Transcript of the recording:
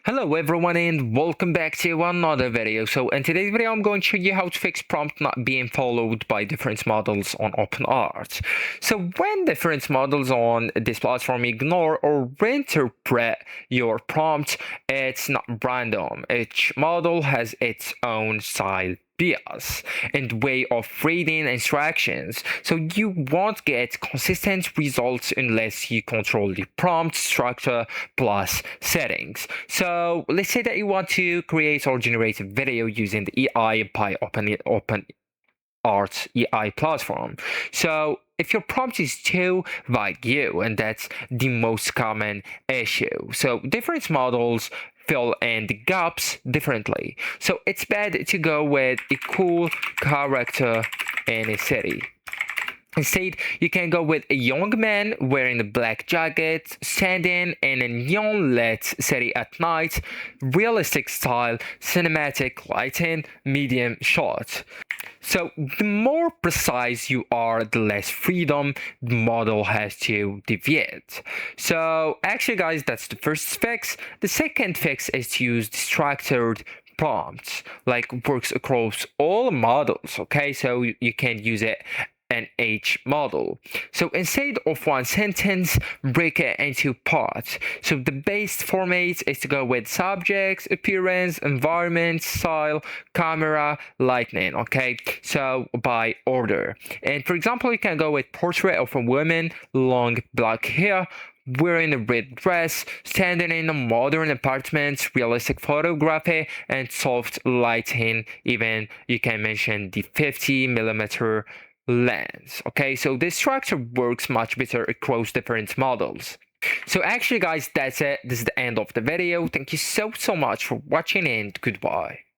Hello everyone and welcome back to another video. So in today's video I'm going to show you how to fix prompt not being followed by different models on OpenArt. So when different models on this platform ignore or reinterpret your prompt, it's not random. Each model has its own style bias and way of reading instructions, so you won't get consistent results unless you control the prompt structure plus settings. So let's say that you want to create or generate a video using the AI by OpenArt AI platform. So if your prompt is too vague, and that's the most common issue. So different models fill in the gaps differently. So it's bad to go with a cool character in a city. Instead, you can go with a young man wearing a black jacket, standing in a neon lit city at night, realistic style, cinematic lighting, medium shot. So the more precise you are, the less freedom the model has to deviate. So actually guys, that's the first fix. The second fix is to use structured prompts, like works across all models, okay? So you can use it in each model. So instead of one sentence, break it into parts. So the base format is to go with subjects, appearance, environment, style, camera, lighting, okay? So by order. And for example, you can go with portrait of a woman, long black hair, wearing a red dress, standing in a modern apartment, realistic photography, and soft lighting. Even you can mention the 50mm lens. Okay, so this structure works much better across different models. So actually guys, that's it. This is the end of the video. Thank you so much for watching and goodbye.